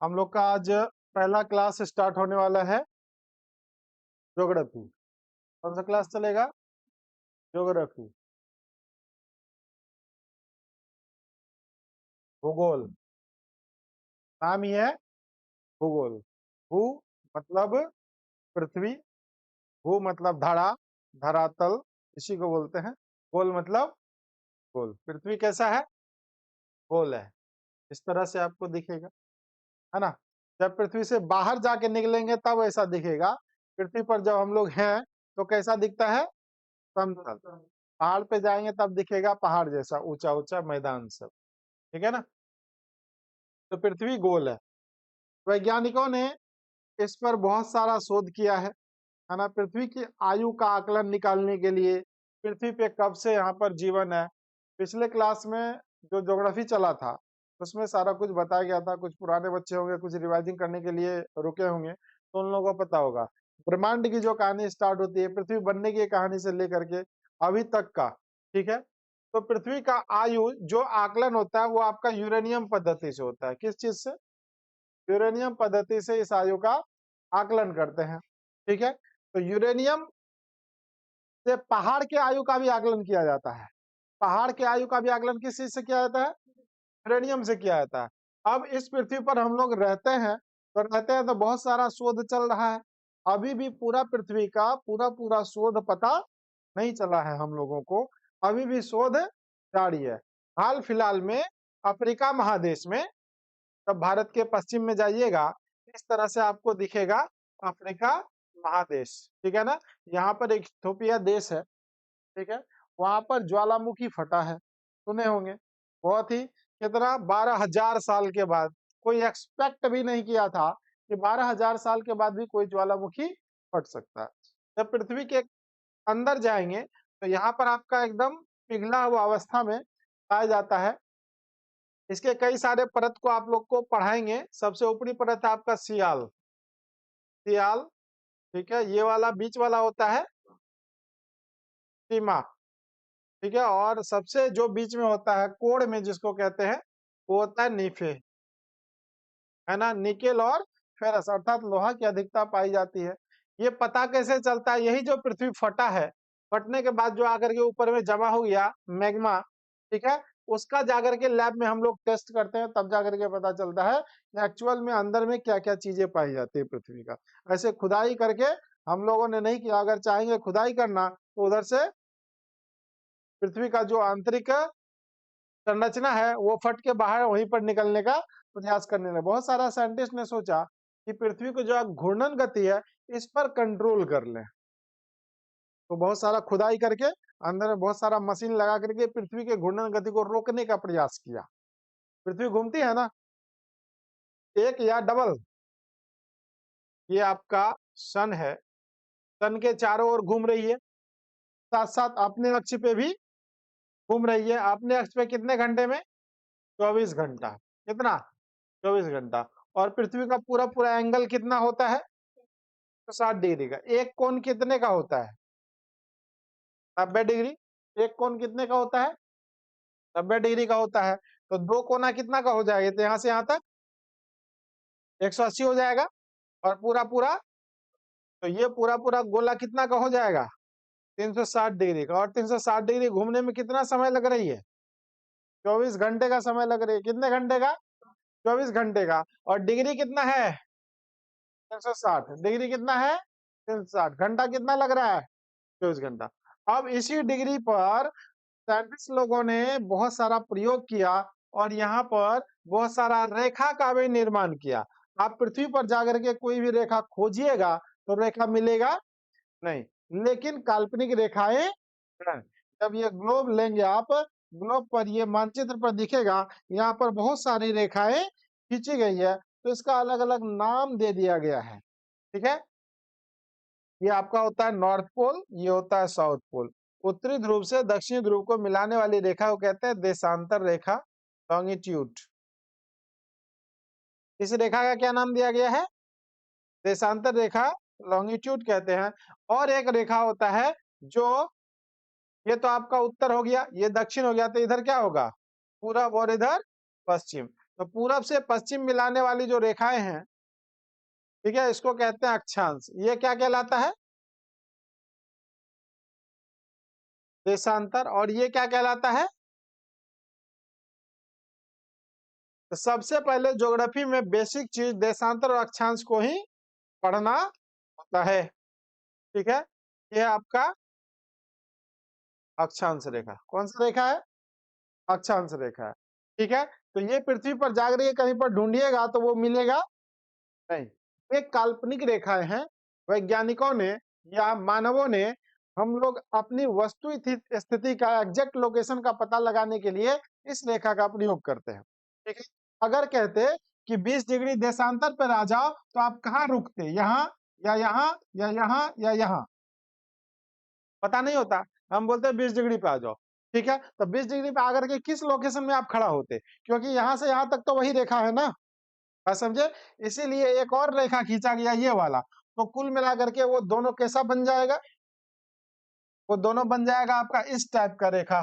हम लोग का आज पहला क्लास स्टार्ट होने वाला है ज्योग्राफी। कौन सा क्लास चलेगा? ज्योग्राफी, भूगोल। नाम ही है भूगोल। भू मतलब पृथ्वी, भू मतलब धरा, धरातल, इसी को बोलते हैं। गोल मतलब गोल। पृथ्वी कैसा है? गोल है। इस तरह से आपको दिखेगा, है ना। जब पृथ्वी से बाहर जाके निकलेंगे तब ऐसा दिखेगा। पृथ्वी पर जब हम लोग हैं तो कैसा दिखता है? समतल। पहाड़ पे जाएंगे तब दिखेगा पहाड़ जैसा ऊंचा ऊंचा मैदान सब। ठीक है ना। तो पृथ्वी गोल है। वैज्ञानिकों ने इस पर बहुत सारा शोध किया है ना। पृथ्वी की आयु का आकलन निकालने के लिए पृथ्वी पे कब से यहाँ पर जीवन है। पिछले क्लास में जो ज्योग्राफी चला था उसमें सारा कुछ बताया गया था। कुछ पुराने बच्चे होंगे, कुछ रिवाइजिंग करने के लिए रुके होंगे, तो उन लोगों को पता होगा। ब्रह्मांड की जो कहानी स्टार्ट होती है पृथ्वी बनने की कहानी से लेकर के अभी तक का, ठीक है। तो पृथ्वी का आयु जो आकलन होता है वो आपका यूरेनियम पद्धति से होता है। किस चीज से? यूरेनियम पद्धति से इस आयु का आकलन करते हैं। ठीक है। तो यूरेनियम से पहाड़ के आयु का भी आकलन किया जाता है। पहाड़ के आयु का भी आकलन किस चीज से किया जाता है? यूरेनियम से किया जाता है। अब इस पृथ्वी पर हम लोग रहते हैं तो बहुत सारा शोध चल रहा है। अभी भी पूरा पृथ्वी का पूरा पूरा शोध पता नहीं चला है हम लोगों को। अभी भी शोध जारी है। हाल फिलहाल में अफ्रीका महादेश में, तब भारत के पश्चिम में जाइएगा इस तरह से आपको दिखेगा अफ्रीका महादेश। ठीक है ना। यहाँ पर एक इथियोपिया देश है, ठीक है। वहां पर ज्वालामुखी फटा है, सुने होंगे। बहुत ही कितना 12,000 साल के बाद। कोई एक्सपेक्ट भी नहीं किया था कि 12,000 साल के बाद भी कोई ज्वालामुखी फट सकता है। जब पृथ्वी के अंदर जाएंगे तो यहाँ पर आपका एकदम पिघला हुआ अवस्था में पाया जाता है। इसके कई सारे परत को आप लोग को पढ़ाएंगे। सबसे ऊपरी परत है आपका सियाल। सियाल, ठीक है। ये वाला बीच वाला होता है सीमा, ठीक है। और सबसे जो बीच में होता है कोड़ में जिसको कहते हैं वो होता है नीफे, है ना। निकेल और फेरस अर्थात लोहा की अधिकता पाई जाती है। ये पता कैसे चलता है? यही जो पृथ्वी फटा है, फटने के बाद जो आकर के ऊपर में जमा हो गया मैग्मा, ठीक है, उसका जाकर के लैब में हम लोग टेस्ट करते हैं, तब जाकर के पता चलता है एक्चुअल में अंदर में क्या क्या चीजें पाई जाती है पृथ्वी का। ऐसे खुदाई करके हम लोगों ने नहीं किया। अगर चाहेंगे खुदाई करना तो उधर से पृथ्वी का जो आंतरिक संरचना है वो फट के बाहर वहीं पर निकलने का प्रयास करने लगे। बहुत सारा साइंटिस्ट ने सोचा कि पृथ्वी को जो घूर्णन गति है इस पर कंट्रोल कर लें। तो बहुत सारा खुदाई करके अंदर में बहुत सारा मशीन लगा करके पृथ्वी के घूर्णन गति को रोकने का प्रयास किया। पृथ्वी घूमती है ना, एक या डबल। ये आपका सन है, सन के चारों ओर घूम रही है, साथ साथ अपने अक्ष पे भी घूम रही है। अपने अक्ष पे कितने घंटे में? 24 घंटा। कितना? 24 घंटा। और पृथ्वी का पूरा पूरा एंगल कितना होता है? तो 60 डिग्री का। एक कोण कितने का होता है? 90 डिग्री। एक कोण कितने का होता है? 90 डिग्री का होता है। तो दो कोना कितना का हो जाएगा? तो यहाँ से यहाँ तक 180 हो जाएगा। और पूरा पूरा, तो ये पूरा पूरा गोला कितना का हो जाएगा? 360 डिग्री का। और 360 डिग्री घूमने में कितना समय लग रही है? 24 घंटे का समय लग रही है। कितने घंटे का? 24 घंटे का। और डिग्री कितना है? 360 डिग्री कितना है? 360 घंटा कितना लग रहा है? 24 घंटा। अब इसी डिग्री पर साइंटिस्ट लोगों ने बहुत सारा प्रयोग किया और यहाँ पर बहुत सारा रेखा का भी निर्माण किया। आप पृथ्वी पर जाकर के कोई भी रेखा खोजिएगा तो रेखा मिलेगा नहीं, लेकिन काल्पनिक रेखाएं हैं। जब ये ग्लोब लेंगे आप, ग्लोब पर ये मानचित्र पर दिखेगा, यहाँ पर बहुत सारी रेखाएं खींची गई है, तो इसका अलग अलग नाम दे दिया गया है। ठीक है। ये आपका होता है नॉर्थ पोल, ये होता है साउथ पोल। उत्तरी ध्रुव से दक्षिणी ध्रुव को मिलाने वाली रेखा को कहते हैं देशांतर रेखा, लॉन्गिट्यूड। इस रेखा का क्या नाम दिया गया है? देशांतर रेखा, लॉन्गिट्यूड कहते हैं। और एक रेखा होता है जो, ये तो आपका उत्तर हो गया, ये दक्षिण हो गया, तो इधर क्या होगा? पूरब और इधर पश्चिम। तो पूरब से पश्चिम मिलाने वाली जो रेखाएं हैं, ठीक है, इसको कहते हैं अक्षांश। ये क्या कहलाता है? देशांतर। और ये क्या कहलाता है? तो सबसे पहले ज्योग्राफी में बेसिक चीज देशांतर और अक्षांश को ही पढ़ना होता है। ठीक है, ये आपका अक्षांश रेखा। कौन सी रेखा है? अक्षांश रेखा है। ठीक है, तो ये पृथ्वी पर जाग रही है, कहीं पर ढूंढिएगा तो वो मिलेगा नहीं। ये काल्पनिक रेखाएं हैं। वैज्ञानिकों ने या मानवों ने, हम लोग अपनी वस्तु स्थिति का एग्जैक्ट लोकेशन का पता लगाने के लिए इस रेखा का प्रयोग करते हैं। ठीक है, अगर कहते कि 20 डिग्री देशांतर पर आ जाओ तो आप कहाँ रुकते? यहाँ या यहाँ या यहाँ या यहाँ? पता नहीं होता, हम बोलते हैं 20 डिग्री पे आ जाओ। ठीक है, तो 20 डिग्री पे आकर के किस लोकेशन में आप खड़ा होते? क्योंकि यहाँ से यहाँ तक तो वही रेखा है ना, बात समझे? इसीलिए एक और रेखा खींचा गया, ये वाला। तो कुल मिलाकर के वो दोनों कैसा बन जाएगा? वो दोनों बन जाएगा आपका इस टाइप का रेखा।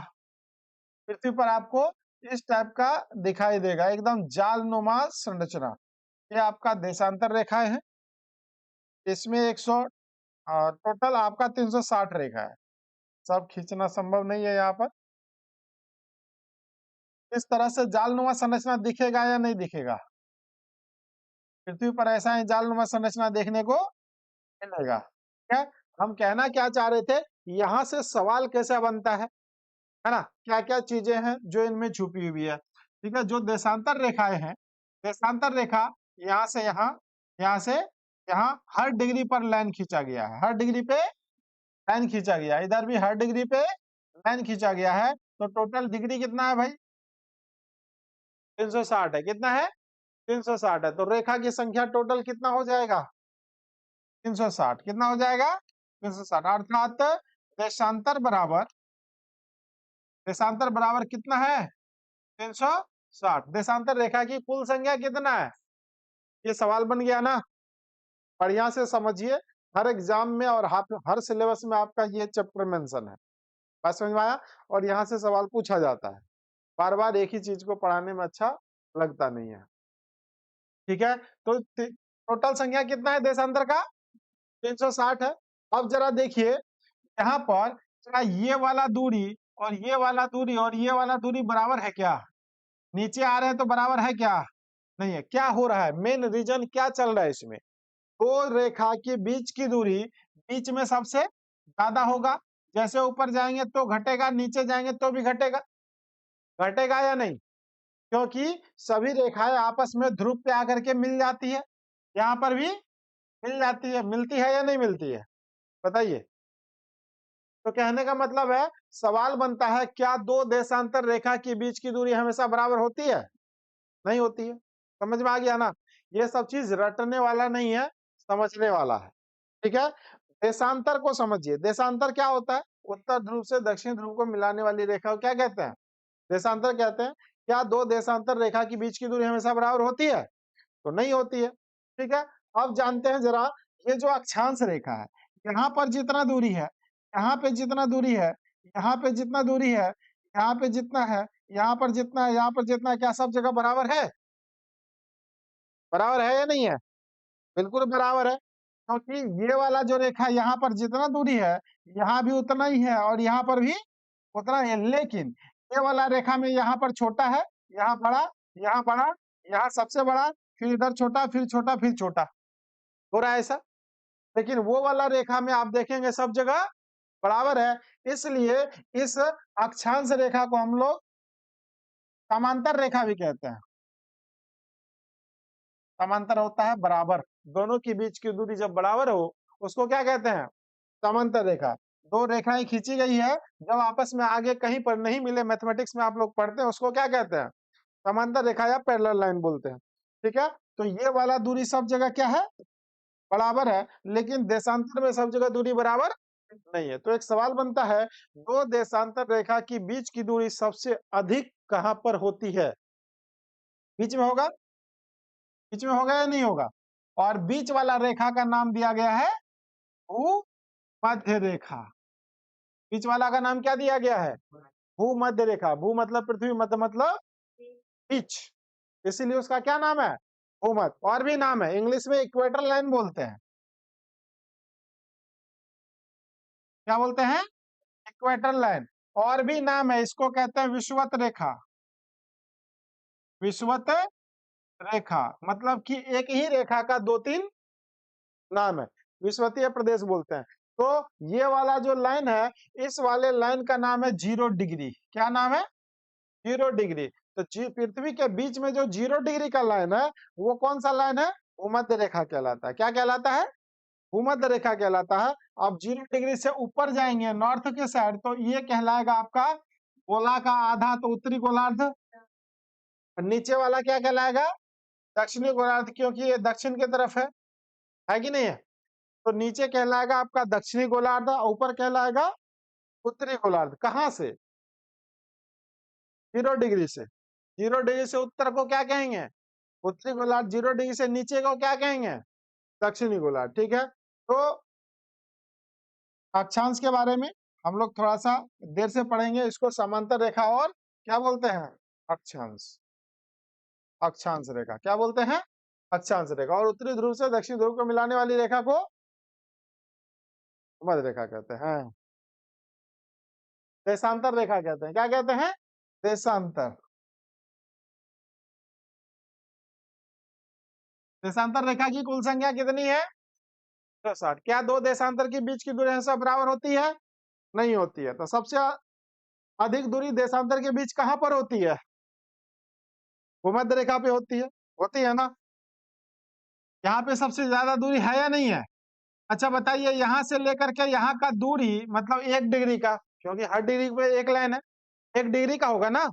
पृथ्वी पर आपको इस टाइप का दिखाई देगा, एकदम जालनुमा संरचना। ये आपका देशांतर रेखाएं है। इसमें 100 टोटल आपका 360 रेखा है। सब खींचना संभव नहीं है यहाँ पर। इस तरह से जालनुमा संरचना दिखेगा या नहीं दिखेगा? पृथ्वी पर ऐसा ही जालनुमा संरचना देखने को मिलेगा। क्या हम कहना क्या चाह रहे थे? यहाँ से सवाल कैसे बनता है ना? क्या क्या चीजें हैं जो इनमें छुपी हुई है। ठीक है, जो देशांतर रेखाएं हैं, देशांतर रेखा यहाँ से यहाँ, यहाँ से यहाँ, हर डिग्री पर लाइन खींचा गया है। हर डिग्री पे लाइन खींचा गया है। इधर भी हर डिग्री पे लाइन खींचा गया है। तो टोटल डिग्री कितना है भाई? 360 है। कितना है? 360 है। तो रेखा की संख्या टोटल कितना हो जाएगा? 360। कितना हो जाएगा? 360। अर्थात देशांतर बराबर, देशांतर बराबर कितना है? 360। देशांतर रेखा की कुल संख्या कितना है? ये सवाल बन गया ना? बढ़िया से समझिए, हर एग्जाम में और हर सिलेबस में आपका ये चैप्टर मेंशन है। बात समझ में आया? और यहाँ से सवाल पूछा जाता है। बार बार एक ही चीज को पढ़ाने में अच्छा लगता नहीं है। ठीक है, तो टोटल संख्या कितना है देशांतर का? 360 है। अब जरा देखिए यहाँ पर, क्या ये वाला दूरी और ये वाला दूरी और ये वाला दूरी बराबर है क्या? नीचे आ रहे हैं तो बराबर है क्या? नहीं है। क्या हो रहा है? मेन रीजन क्या चल रहा है इसमें? दो रेखा के बीच की दूरी बीच में सबसे ज्यादा होगा। जैसे ऊपर जाएंगे तो घटेगा, नीचे जाएंगे तो भी घटेगा। घटेगा या नहीं? क्योंकि सभी रेखाएं आपस में ध्रुव पे आकर के मिल जाती है। यहाँ पर भी मिल जाती है। मिलती है या नहीं मिलती है? बताइए। तो कहने का मतलब है, सवाल बनता है, क्या दो देशांतर रेखा के बीच की दूरी हमेशा बराबर होती है? नहीं होती है। समझ में आ गया ना? ये सब चीज रटने वाला नहीं है, समझने वाला है। ठीक है, देशांतर को समझिए। देशांतर क्या होता है? उत्तर ध्रुव से दक्षिण ध्रुव को मिलाने वाली रेखा को क्या कहते हैं? देशांतर कहते हैं। क्या दो देशांतर रेखा के बीच की दूरी हमेशा बराबर होती है? तो नहीं होती है। ठीक है, अब जानते हैं जरा, ये जो अक्षांश रेखा है, यहाँ पर जितना दूरी है, यहाँ पे जितना दूरी है, यहाँ पे जितना दूरी है, यहाँ पे जितना है, यहाँ पर जितना है, यहाँ पर जितना है, क्या सब जगह बराबर है? बराबर है या नहीं है? बिल्कुल बराबर है। क्योंकि ये वाला जो रेखा, यहाँ पर जितना दूरी है, यहाँ भी उतना ही है और यहाँ पर भी उतना ही है। लेकिन ये वाला रेखा में यहाँ पर छोटा है, यहाँ बड़ा, यहाँ बड़ा, यहाँ सबसे बड़ा, फिर इधर छोटा, फिर छोटा, फिर छोटा। हो रहा है ऐसा? लेकिन वो वाला रेखा में आप देखेंगे सब जगह बराबर है। इसलिए इस अक्षांश रेखा को हम लोग समांतर रेखा भी कहते हैं। समांतर होता है बराबर, दोनों के बीच की दूरी जब बराबर हो उसको क्या कहते हैं? समांतर रेखा। दो रेखाएं खींची गई है, जब आपस में आगे कहीं पर नहीं मिले, मैथमेटिक्स में आप लोग पढ़ते हैं, उसको क्या कहते हैं? समांतर रेखा या पैरेलल लाइन बोलते हैं। ठीक है, तो ये वाला दूरी सब जगह क्या है? बराबर है। लेकिन देशांतर में सब जगह दूरी बराबर नहीं है। तो एक सवाल बनता है, दो देशांतर रेखा की बीच की दूरी सबसे अधिक कहां पर होती है? बीच में होगा? बीच में होगा या नहीं होगा? और बीच वाला रेखा का नाम दिया गया है भूमध्य रेखा। बीच वाला का नाम क्या दिया गया है? भूमध्य रेखा। भू मतलब पृथ्वी, मध्य मतलब बीच। इसीलिए उसका क्या नाम है, भूमध्य। और भी नाम है, इंग्लिश में इक्वेटर लाइन बोलते हैं। क्या बोलते हैं, इक्वेटर लाइन। और भी नाम है, इसको कहते हैं विषुवत रेखा। विषुवत रेखा मतलब कि एक ही रेखा का दो तीन नाम है, विषुवतीय प्रदेश बोलते हैं। तो ये वाला जो लाइन है, इस वाले लाइन का नाम है 0 डिग्री। क्या नाम है, 0 डिग्री। तो पृथ्वी के बीच में जो 0 डिग्री का लाइन है, वो कौन सा लाइन है, भूमध्य रेखा कहलाता है। क्या कहलाता है, भूमध्य रेखा कहलाता है। अब 0 डिग्री से ऊपर जाएंगे नॉर्थ के साइड, तो ये कहलाएगा आपका गोला का आधा, तो उत्तरी गोलार्ध। नीचे वाला क्या कहलाएगा, दक्षिणी गोलार्ध, क्योंकि ये दक्षिण की तरफ है कि नहीं है। तो नीचे कहलाएगा आपका दक्षिणी गोलार्ध, ऊपर कहलाएगा उत्तरी गोलार्ध। कहां से, 0 डिग्री से। 0 डिग्री से उत्तर को क्या कहेंगे, उत्तरी गोलार्ध। 0 डिग्री से नीचे को क्या कहेंगे, दक्षिणी गोलार्ध। ठीक है। तो अक्षांश के बारे में हम लोग थोड़ा सा देर से पढ़ेंगे। इसको समांतर रेखा और क्या बोलते हैं, अक्षांश। अक्षांश रेखा क्या बोलते हैं, अक्षांश रेखा। और उत्तरी ध्रुव से दक्षिण ध्रुव को मिलाने वाली रेखा को मध्य रेखा कहते हैं। देशांतर रेखा कहते हैं। क्या कहते हैं, देशांतर। देशांतर रेखा की कुल संख्या कितनी है, 160। क्या दो देशांतर के बीच की दूरी हमेशा बराबर होती है, नहीं होती है। तो सबसे अधिक दूरी देशांतर के बीच कहां पर होती है, भूमध्य रेखा पे होती है ना। यहाँ पे सबसे ज्यादा दूरी है या नहीं है। अच्छा बताइए, यहाँ से लेकर के यहाँ का दूरी मतलब 1 डिग्री का, क्योंकि हर डिग्री पे एक लाइन है, 1 डिग्री का होगा ना।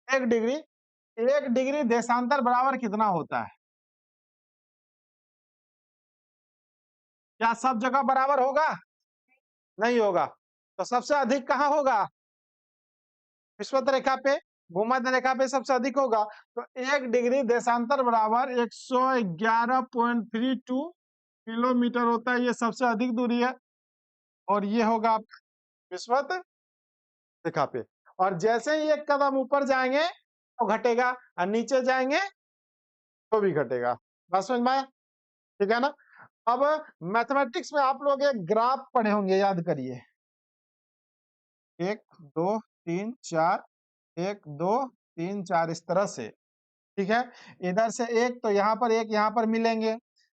1 डिग्री, 1 डिग्री देशांतर बराबर कितना होता है, क्या सब जगह बराबर होगा, नहीं होगा। तो सबसे अधिक कहाँ होगा, विषुवत रेखा पे, भूमध्य रेखा पे सबसे अधिक होगा। तो 1 डिग्री देशांतर बराबर 111.32 किलोमीटर होता है, ये सबसे अधिक दूरी है। और ये होगा विषुवत रेखा पे। और जैसे ही एक कदम ऊपर जाएंगे तो घटेगा, और नीचे जाएंगे तो भी घटेगा। बात समझ में आया, ठीक है ना। अब मैथमेटिक्स में आप लोग एक ग्राफ पढ़े होंगे, याद करिए। 1 2 3 4, 1 2 3 4 इस तरह से, ठीक है। इधर से एक, तो यहाँ पर एक, यहाँ पर मिलेंगे।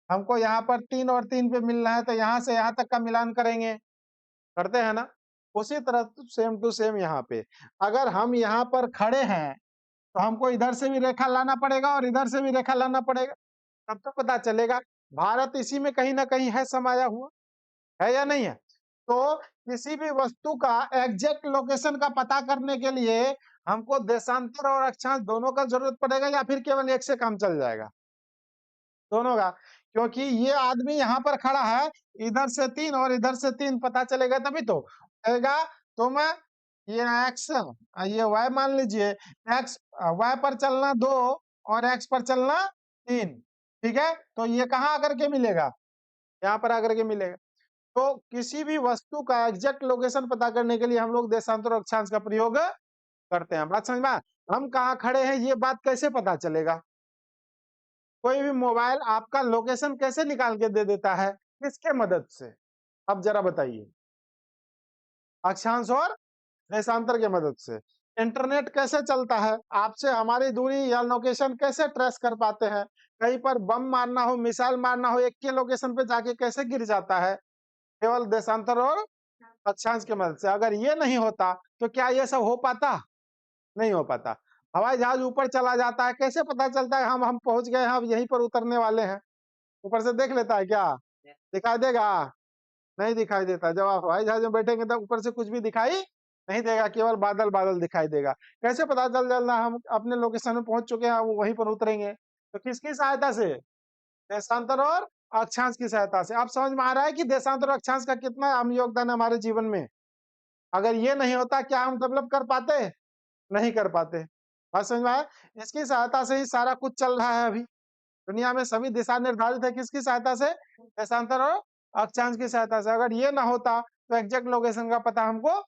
हमको यहाँ पर 3 और 3 पे मिलना है, तो यहाँ से यहाँ तक का मिलान करेंगे, करते हैं ना। उसी तरह सेम टू सेम यहाँ पे, अगर हम यहाँ पर खड़े हैं तो हमको इधर से भी रेखा लाना पड़ेगा और इधर से भी रेखा लाना पड़ेगा, तब तो पता चलेगा भारत इसी में कहीं ना कहीं है समाया हुआ, है या नहीं है। तो किसी भी वस्तु का एग्जैक्ट लोकेशन का पता करने के लिए हमको देशांतर और अक्षांश दोनों का जरूरत पड़ेगा, या फिर केवल एक से काम चल जाएगा, दोनों का। क्योंकि ये आदमी यहाँ पर खड़ा है, इधर से 3 और इधर से 3 पता चलेगा तभी तो कहेगा। तो मैं ये एक्स, ये वाई मान लीजिए, एक्स वाई पर चलना 2 और एक्स पर चलना 3, ठीक है। तो ये कहाँ आकर के मिलेगा, यहाँ पर आकर के मिलेगा। तो किसी भी वस्तु का एग्जैक्ट लोकेशन पता करने के लिए हम लोग देशांतर और अक्षांश का प्रयोग करते हैं। बात समझ में, हम कहाँ खड़े हैं ये बात कैसे पता चलेगा, कोई भी मोबाइल आपका लोकेशन कैसे निकाल के दे देता है, किसके मदद से, अब जरा बताइए, अक्षांश और देशांतर के मदद से। इंटरनेट कैसे चलता है, आपसे हमारी दूरी या लोकेशन कैसे ट्रेस कर पाते हैं, कहीं पर बम मारना हो, मिसाइल मारना हो, एक के लोकेशन पे जाके कैसे गिर जाता है, केवल देशांतर और अक्षांश की मदद से। अगर ये नहीं होता तो क्या ये सब हो पाता, नहीं हो पाता। हवाई जहाज ऊपर चला जाता है, कैसे पता चलता है हम पहुंच गए हैं, हम यहीं पर उतरने वाले हैं, ऊपर से देख लेता है क्या, दिखाई देगा, नहीं दिखाई देता। जब आप हवाई जहाज में बैठेंगे तब ऊपर से कुछ भी दिखाई नहीं देगा, केवल बादल बादल दिखाई देगा। कैसे पता चल जाना हम अपने लोकेशन में पहुंच चुके हैं, वो वहीं पर उतरेंगे, तो किसकी सहायता से, देशांतर और अक्षांश की सहायता से। आप समझ में आ रहा है कि देशांतर और अक्षांश का कितना अहम योगदान है हमारे जीवन में। अगर ये नहीं होता क्या हम डेवलप कर पाते, नहीं कर पाते। बात समझ में आया, इसकी सहायता से ही सारा कुछ चल रहा है। अभी दुनिया में सभी दिशा निर्धारित है किसकी सहायता से, देशांतर और अक्षांश की सहायता से। अगर ये ना होता तो एग्जैक्ट लोकेशन का पता हमको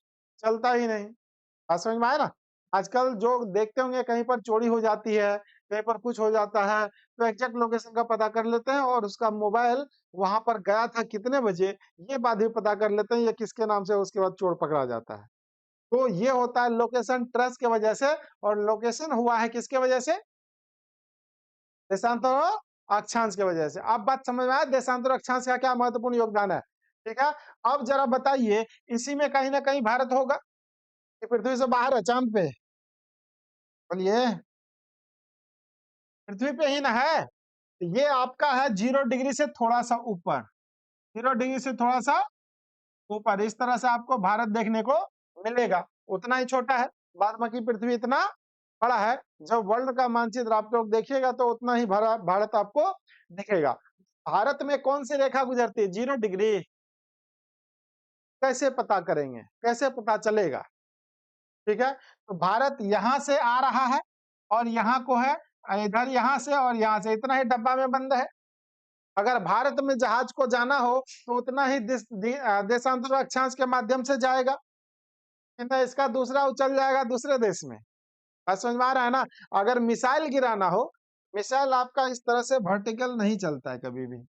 चलता ही नहीं। बात समझ में आया ना। आजकल जो देखते होंगे कहीं पर चोरी हो जाती है, कहीं पर कुछ हो जाता है तो एग्जैक्ट लोकेशन का पता कर लेते हैं और उसका मोबाइल वहां पर गया था कितने बजे, ये बात भी पता कर लेते हैं, ये किसके नाम से, उसके बाद चोर पकड़ा जाता है। तो ये होता है लोकेशन ट्रस्ट की वजह से। और लोकेशन हुआ है किसके वजह से? देशांतर और अक्षांश की वजह से। अब बात समझ में आया देशांतर और अक्षांश का क्या महत्वपूर्ण योगदान है। ठीक है, अब जरा बताइए, इसी में कहीं ना कहीं भारत होगा कि पृथ्वी से बाहर है, चांद पे? बोलिए, पृथ्वी पे ही ना है। तो ये आपका है 0 डिग्री से थोड़ा सा ऊपर, 0 डिग्री से थोड़ा सा ऊपर, इस तरह से आपको भारत देखने को मिलेगा। उतना ही छोटा है, बाद बाकी पृथ्वी इतना बड़ा है। जब वर्ल्ड का मानचित्र आप लोग देखिएगा तो उतना ही भारत आपको दिखेगा। भारत में कौन सी रेखा गुजरती है? 0 डिग्री। कैसे पता करेंगे, कैसे पता चलेगा? ठीक है, तो भारत यहां से आ रहा है और यहाँ को है, इधर यहाँ से और यहाँ से, इतना ही डब्बा में बंद है। अगर भारत में जहाज को जाना हो तो उतना ही देशांतर और अक्षांश के माध्यम से जाएगा, नहीं इसका दूसरा उछल जाएगा दूसरे देश में। बात समझ में आ रहा है ना? अगर मिसाइल गिराना हो, मिसाइल आपका इस तरह से वर्टिकल नहीं चलता है कभी भी।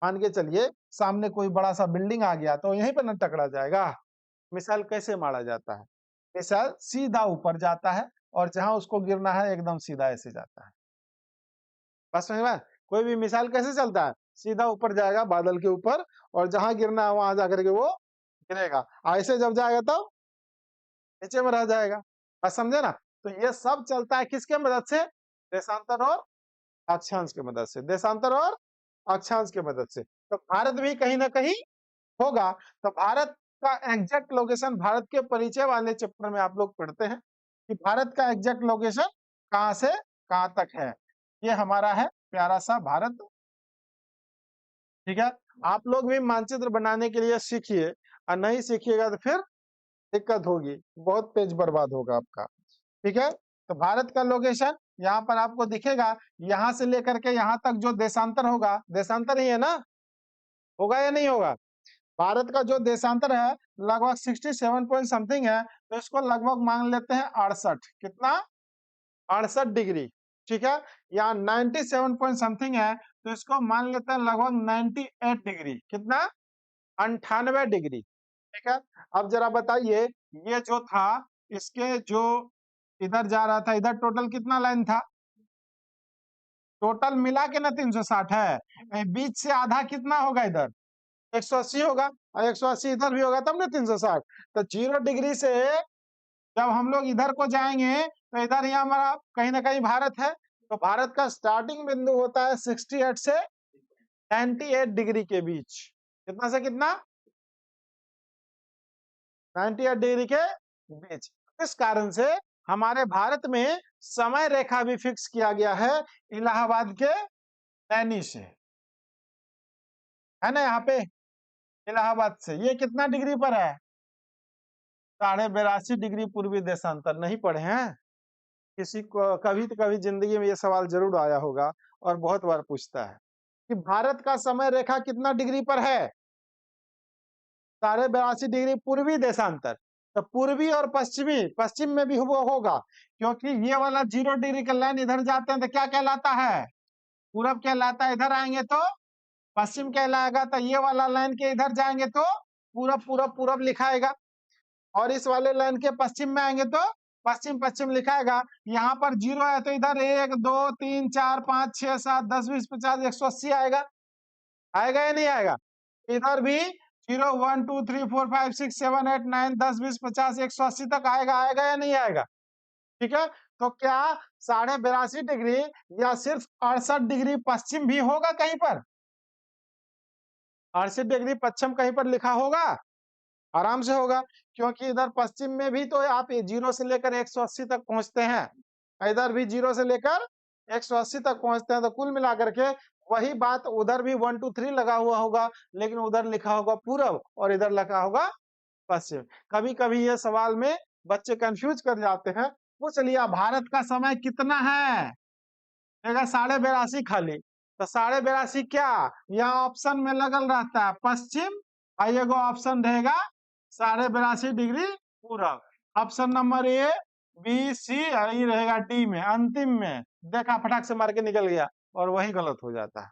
मान के चलिए सामने कोई बड़ा सा बिल्डिंग आ गया तो यहीं पर न टकरा जाएगा। मिसाइल कैसे मारा जाता है? मिसाइल सीधा ऊपर जाता है और जहां उसको गिरना है एकदम सीधा ऐसे जाता है। बात समझ में? कोई भी मिसाइल कैसे चलता है? सीधा ऊपर जाएगा बादल के ऊपर, और जहां गिरना है वहां जाकर के वो गिरेगा। ऐसे जब जाएगा तब नीचे में रह जाएगा। बात समझे ना? तो ये सब चलता है किसके मदद से? देशांतर और अक्षांश की मदद से, देशांतर और अक्षांश की मदद से। तो भारत भी कहीं ना कहीं होगा। तो भारत का एग्जैक्ट लोकेशन भारत के परिचय वाले चैप्टर में आप लोग पढ़ते हैं कि भारत का एग्जैक्ट लोकेशन कहां से कहां तक है। ये हमारा है प्यारा सा भारत। ठीक है, आप लोग भी मानचित्र बनाने के लिए सीखिए, और नहीं सीखिएगा तो फिर दिक्कत होगी, बहुत पेज बर्बाद होगा आपका। ठीक है, तो भारत का लोकेशन यहाँ पर आपको दिखेगा। यहाँ से लेकर के यहाँ तक जो देशांतर होगा, देशांतर ही है ना, होगा या नहीं होगा? भारत का जो देशांतर है लगभग 67 पॉइंट समथिंग है, तो इसको लगभग मान लेते हैं 68। कितना? 68 डिग्री। ठीक है, यहाँ 97 पॉइंट समथिंग है, तो इसको मान लेते हैं लगभग 98 डिग्री। कितना? 98 डिग्री। ठीक है, अब जरा बताइए, ये जो था इसके जो इधर जा रहा था, इधर टोटल कितना लाइन था? टोटल मिला के ना 360 है, बीच से आधा कितना होगा? इधर 180 होगा, और 180 इधर भी होगा तब ना 360। तो 0 डिग्री से जब हम लोग इधर को जाएंगे तो इधर यहाँ हमारा कहीं ना कहीं भारत है। तो भारत का स्टार्टिंग बिंदु होता है 68 से 98 डिग्री के बीच। कितना से कितना? 98 डिग्री के बीच। इस कारण से हमारे भारत में समय रेखा भी फिक्स किया गया है इलाहाबाद के नैनी से, है ना? यहाँ पे इलाहाबाद से ये कितना डिग्री पर है? 82.5 डिग्री पूर्वी देशांतर। नहीं पढ़े हैं? किसी को कभी तो कभी जिंदगी में ये सवाल जरूर आया होगा और बहुत बार पूछता है कि भारत का समय रेखा कितना डिग्री पर है? 82.5 डिग्री पूर्वी देशांतर। तो पूर्वी और पश्चिमी, पश्चिम में भी वो होगा, क्योंकि ये वाला 0 डिग्री का लाइन इधर जाते हैं तो क्या कहलाता है? पूरब कहलाता है। इधर आएंगे तो पश्चिम कहलाएगा। तो ये वाला लाइन के इधर जाएंगे तो पूरब पूरब पूरब लिखाएगा, और इस वाले लाइन के पश्चिम में आएंगे तो पश्चिम पश्चिम लिखाएगा। यहाँ पर 0 है तो इधर 1 2 3 4 5 6 7 10 20 50 180 आएगा। आएगा या नहीं आएगा? इधर भी 0 1 2 3 4 5 6 7 8 9 10 20 50 180 तक आएगा। आएगा या नहीं आएगा? ठीक है, तो क्या 82.5 डिग्री या सिर्फ 68 डिग्री पश्चिम भी होगा कहीं पर? 68 डिग्री पश्चिम कहीं पर लिखा होगा? आराम से होगा, क्योंकि इधर पश्चिम में भी तो आप 0 से लेकर 180 तक पहुंचते हैं, इधर भी 0 से लेकर 180 तक पहुंचते हैं। तो कुल मिलाकर के वही बात उधर भी 1 2 3 लगा हुआ होगा, लेकिन उधर लिखा होगा पूरब और इधर लिखा होगा पश्चिम। कभी कभी ये सवाल में बच्चे कंफ्यूज कर जाते हैं। पूछ लिया भारत का समय कितना है, 82.5 खाली। तो 82.5 क्या? यहाँ ऑप्शन में लगल रहता है पश्चिम, और एगो ऑप्शन रहेगा 82.5 डिग्री पूरब। Option number A B C, और ये रहेगा डी में, अंतिम में देखा फटाक से मार के निकल गया, और वही गलत हो जाता है।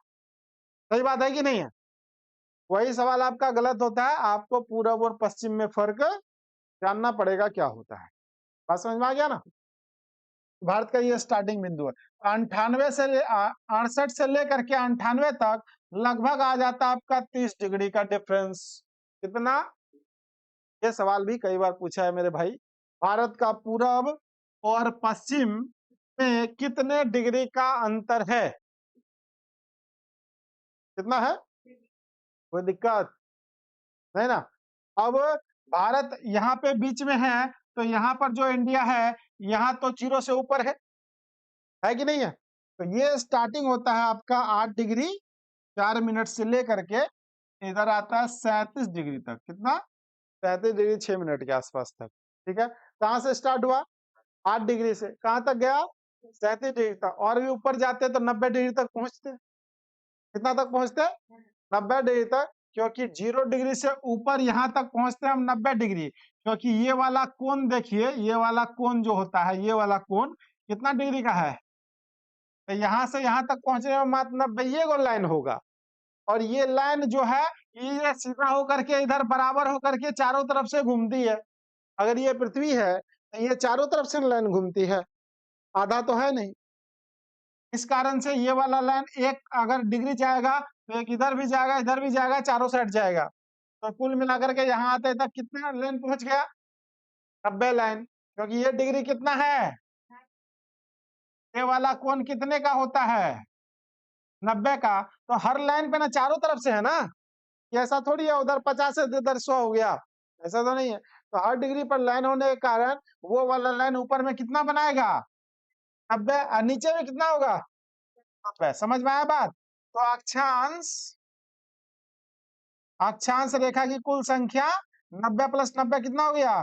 सही बात है कि नहीं है? वही सवाल आपका गलत होता है, आपको पूरब और पश्चिम में फर्क जानना पड़ेगा क्या होता है। बात समझ में आ गया ना? भारत का ये स्टार्टिंग बिंदु है। 68 से लेकर के 98 तक लगभग आ जाता है आपका 30 डिग्री का डिफरेंस। कितना? ये सवाल भी कई बार पूछा है मेरे भाई। भारत का पूरब और पश्चिम में कितने डिग्री का अंतर है? कितना है? कोई दिक्कत नहीं ना? अब भारत यहाँ पे बीच में है, तो यहाँ पर जो इंडिया है, यहाँ तो 0 से ऊपर है कि नहीं है? तो ये स्टार्टिंग होता है आपका 8 डिग्री 4 मिनट से लेकर के इधर आता है 37 डिग्री तक। कितना? 37 डिग्री 6 मिनट के आसपास तक। ठीक है, कहाँ से स्टार्ट हुआ? 8 डिग्री से। कहाँ तक गया? 37 डिग्री तक। और भी ऊपर जाते तो 90 डिग्री तक पहुंचते। कितना तक पहुंचते? 90 डिग्री तक। क्योंकि 0 डिग्री से ऊपर यहाँ तक पहुंचते हैं हम 90 डिग्री, क्योंकि ये वाला कोण देखिए, ये वाला कोण जो होता है, ये वाला कोण कितना डिग्री का है? तो यहाँ से यहाँ तक पहुंचने में मात्र 90 ये को लाइन होगा। और ये लाइन जो है, ये सीधा होकर के इधर बराबर होकर के चारों तरफ से घूमती है। अगर ये पृथ्वी है तो ये चारों तरफ से लाइन घूमती है, आधा तो है नहीं। इस कारण से ये वाला लाइन एक अगर डिग्री जाएगा तो एक इधर भी जाएगा, इधर भी जाएगा, चारों साइड जाएगा। तो कुल मिलाकर के यहाँ आते तक कितना लाइन पहुंच गया? 90 लाइन। क्योंकि ये डिग्री कितना है? ये वाला कोण कितने का होता है? 90 का। तो हर लाइन पे ना चारों तरफ से है ना, कि ऐसा थोड़ी है उधर 50 है इधर 100 हो गया, ऐसा तो नहीं है। तो हर डिग्री पर लाइन होने के कारण वो वाला लाइन ऊपर में कितना बनाएगा? 90। और नीचे में कितना होगा? 90। समझ में आया बात? तो अक्षांश रेखा की कुल संख्या 90 + 90 कितना हो गया?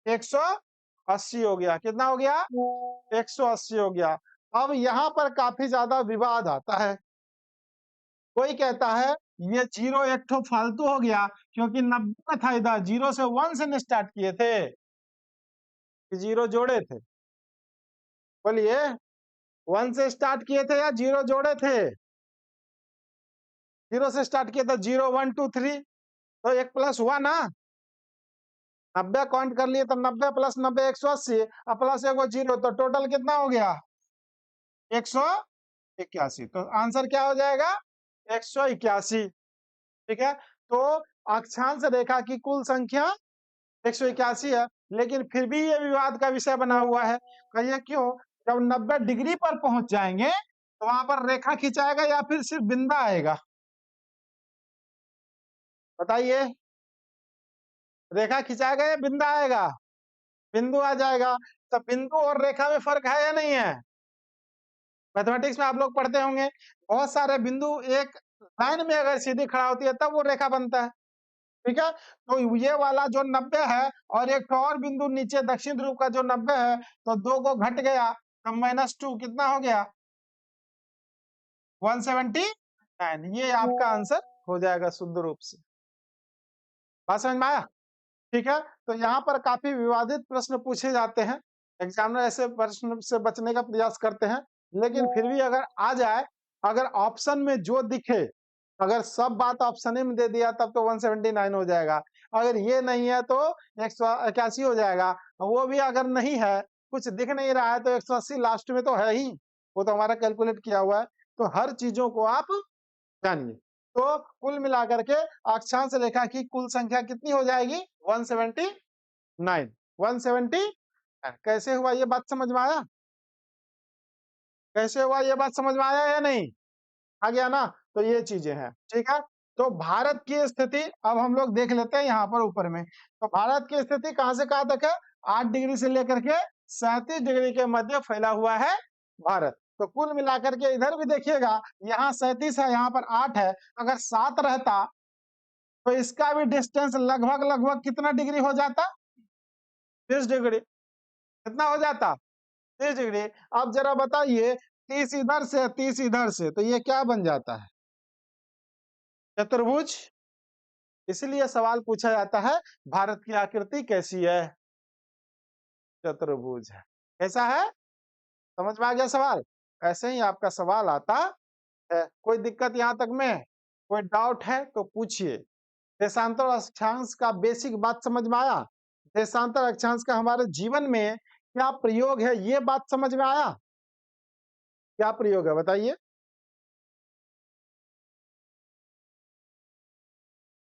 180 हो गया। कितना हो गया? 180 हो गया। अब यहाँ पर काफी ज्यादा विवाद आता है। कोई कहता है ये 0 एक ठो फालतू हो गया, क्योंकि 90 में था, इधर 0 से 1 से स्टार्ट किए थे, 0 जोड़े थे। बोलिए, 1 से स्टार्ट किए थे या 0 जोड़े थे? 0 से स्टार्ट किए थे। 0 1 2 3, तो 1 प्लस हुआ ना? 90 काउंट कर लिए तो 90 + 90 180, और प्लस 1 0, तो टोटल कितना हो गया? 181। तो आंसर क्या हो जाएगा? 181। ठीक है, तो अक्षांश रेखा की कुल संख्या 181 है, लेकिन फिर भी ये विवाद का विषय बना हुआ है। कहिए क्यों? जब 90 डिग्री पर पहुंच जाएंगे तो वहां पर रेखा खिंचाएगा या फिर सिर्फ बिंदा आएगा? बताइए, रेखा खिंचाएगा या बिंदा आएगा? बिंदु आ जाएगा। तो बिंदु और रेखा में फर्क है या नहीं है? मैथमेटिक्स में आप लोग पढ़ते होंगे, बहुत सारे बिंदु एक लाइन में अगर सीधी खड़ा होती है तब वो रेखा बनता है। ठीक है, तो ये वाला जो 90 है और एक और बिंदु नीचे दक्षिण ध्रुव का जो 90 है, तो 2 को घट गया तो -2 कितना हो गया? 179। ये आपका आंसर हो जाएगा शुद्ध रूप से। बात समझ में आया? ठीक है, तो यहाँ पर काफी विवादित प्रश्न पूछे जाते हैं। एग्जामिनर ऐसे प्रश्न से बचने का प्रयास करते हैं, लेकिन फिर भी अगर आ जाए, अगर ऑप्शन में जो दिखे, अगर सब बात ऑप्शन में दे दिया तब तो 179 हो जाएगा। अगर ये नहीं है तो 181 हो जाएगा। वो भी अगर नहीं है, कुछ दिख नहीं रहा है, तो 180 लास्ट में तो है ही, वो तो हमारा कैलकुलेट किया हुआ है। तो हर चीजों को आप जानिए। तो कुल मिलाकर के अक्षांश रेखा की कुल संख्या कितनी हो जाएगी? 179। 179। कैसे हुआ ये बात समझ में आया? कैसे हुआ ये बात समझ में आया या नहीं? आ गया ना? तो ये चीजें हैं। ठीक है, तो भारत की स्थिति अब हम लोग देख लेते हैं यहाँ पर ऊपर में। तो भारत की स्थिति कहां से कहां तक है? 8 डिग्री से लेकर के 37 डिग्री के मध्य फैला हुआ है भारत। तो कुल मिलाकर के इधर भी देखिएगा, यहाँ 37 है, यहाँ पर 8 है। अगर 7 रहता तो इसका भी डिस्टेंस लगभग लगभग कितना डिग्री हो जाता? 30 डिग्री। कितना हो जाता? 30 डिग्री। अब जरा बताइए, 30 इधर से 30 इधर से, तो ये क्या बन जाता है? चतुर्भुज। इसलिए सवाल पूछा जाता है, भारत की आकृति कैसी है? चतुर्भुज है। कैसा है? समझ में आ गया सवाल? ऐसे ही आपका सवाल आता है। कोई दिक्कत यहाँ तक में? कोई डाउट है तो पूछिए। देशांतर अक्षांश का बेसिक बात समझ में आया? देशांतर अक्षांश का हमारे जीवन में क्या प्रयोग है, ये बात समझ में आया? क्या प्रयोग है बताइए?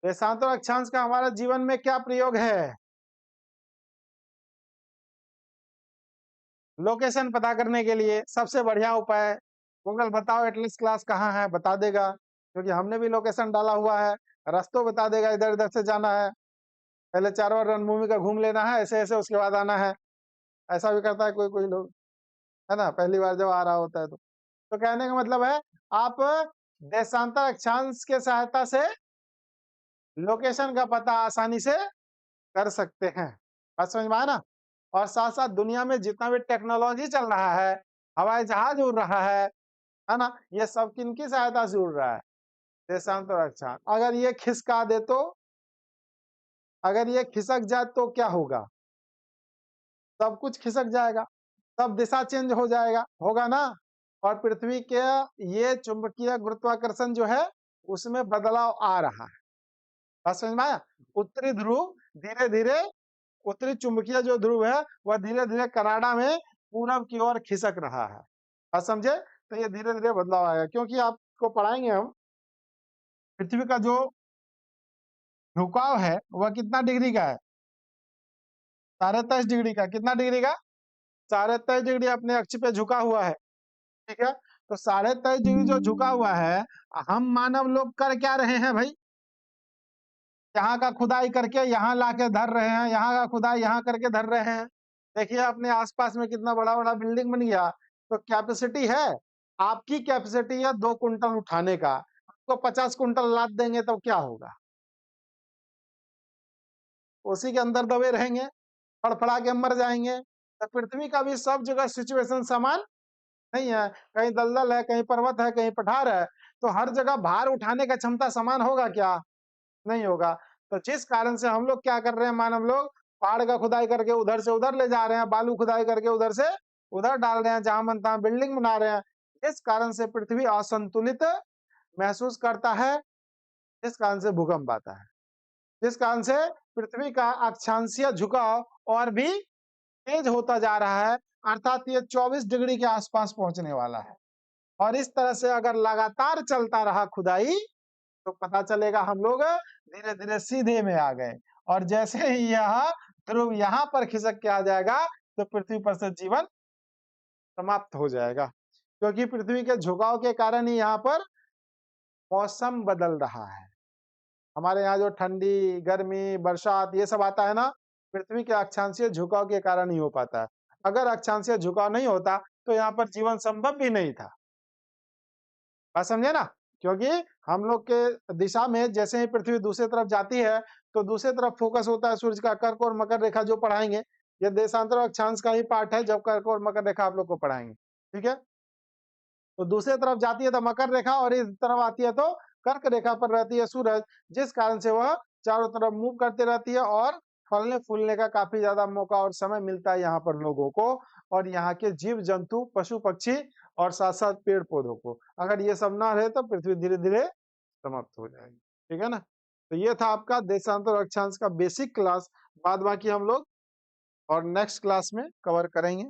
देशांतर अक्षांश का हमारे जीवन में क्या प्रयोग है? लोकेशन पता करने के लिए सबसे बढ़िया उपाय, गूगल बताओ एटलीस्ट क्लास कहाँ है, बता देगा, क्योंकि हमने भी लोकेशन डाला हुआ है। रास्तों बता देगा, इधर इधर से जाना है, पहले 4 बार रणभूमि का घूम लेना है, ऐसे ऐसे उसके बाद आना है। ऐसा भी करता है कोई कोई लोग, है ना, पहली बार जब आ रहा होता है तो कहने का मतलब है आप देशांतर अक्षांश के सहायता से लोकेशन का पता आसानी से कर सकते हैं। बात समझ में आया ना? और साथ साथ दुनिया में जितना भी टेक्नोलॉजी चल रहा है, हवाई जहाज उड़ रहा है ना, ये सब किनकी सहायता से उड़ रहा है? देशांतर अक्षांश। अगर ये खिसका दे तो, अगर ये खिसक जाए तो क्या होगा? सब कुछ खिसक जाएगा, सब दिशा चेंज हो जाएगा, होगा ना? और पृथ्वी के ये चुंबकीय गुरुत्वाकर्षण जो है उसमें बदलाव आ रहा है। बात समझ में आया? उत्तरी ध्रुव धीरे धीरे, उत्तरी चुंबकीय जो ध्रुव है वह धीरे धीरे कनाडा में पूरब की ओर खिसक रहा है। बात समझे? तो ये धीरे धीरे बदलाव आएगा, क्योंकि आपको पढ़ाएंगे हम पृथ्वी का जो झुकाव है वह कितना डिग्री का है? 23.5 डिग्री का। कितना डिग्री का? 23.5 डिग्री अपने अक्ष पे झुका हुआ है। ठीक है, तो 23.5 डिग्री जो झुका हुआ है, हम मानव लोग कर क्या रहे हैं भाई? यहाँ का खुदाई करके यहाँ लाके धर रहे हैं, यहाँ का खुदाई यहाँ करके धर रहे हैं। देखिए अपने आसपास में कितना बड़ा बड़ा बिल्डिंग बन गया। तो कैपेसिटी है, आपकी कैपेसिटी है 2 कुंटल उठाने का, आपको 50 कुंटल लाद देंगे तो क्या होगा? उसी के अंदर दबे रहेंगे, फड़फड़ा के मर जाएंगे। तो पृथ्वी का भी सब जगह सिचुएशन समान नहीं है, कहीं दलदल है, कहीं पर्वत है, कहीं पठार है, तो हर जगह भार उठाने का क्षमता समान होगा क्या? नहीं होगा। तो जिस कारण से हम लोग क्या कर रहे हैं, मानव लोग पहाड़ का खुदाई करके उधर से उधर ले जा रहे हैं, बालू खुदाई करके उधर से उधर डाल रहे हैं, जहां मन तहां बिल्डिंग बना रहे हैं। इस कारण से पृथ्वी असंतुलित महसूस करता है, इस कारण से भूकंप आता है, जिस कारण से पृथ्वी का अक्षांशीय झुकाव और भी तेज होता जा रहा है, अर्थात ये 24 डिग्री के आसपास पहुंचने वाला है। और इस तरह से अगर लगातार चलता रहा खुदाई, तो पता चलेगा हम लोग धीरे धीरे सीधे में आ गए। और जैसे ही यह ध्रुव यहाँ पर खिसक के आ जाएगा तो पृथ्वी पर से जीवन समाप्त हो जाएगा, क्योंकि पृथ्वी के झुकाव के कारण ही यहाँ पर मौसम बदल रहा है। हमारे यहाँ जो ठंडी, गर्मी, बरसात ये सब आता है ना, पृथ्वी के अक्षांशीय झुकाव के कारण ही हो पाता है। अगर अक्षांशीय झुकाव नहीं होता तो यहाँ पर जीवन संभव भी नहीं था। बात समझे ना? क्योंकि हम लोग के दिशा में जैसे ही पृथ्वी दूसरी तरफ जाती है, तो दूसरी तरफ फोकस होता है सूर्य का। कर्क और मकर रेखा जो पढ़ाएंगे, ये देशांतर और अक्षांश का ही पार्ट है, जब कर्क और मकर रेखा आप लोग को पढ़ाएंगे। ठीक है, तो दूसरी तरफ जाती है तो मकर रेखा, और इस तरफ आती है तो कर्क रेखा पर रहती है सूरज, जिस कारण से वह चारों तरफ मूव करती रहती है और फलने फूलने का काफी ज्यादा मौका और समय मिलता है यहाँ पर लोगों को, और यहाँ के जीव जंतु, पशु पक्षी और साथ साथ पेड़ पौधों को। अगर ये सब ना रहे तो पृथ्वी धीरे धीरे समाप्त हो जाएगी। ठीक है ना? तो ये था आपका देशांतर और अक्षांश का बेसिक क्लास। बाद बाकी हम लोग और नेक्स्ट क्लास में कवर करेंगे।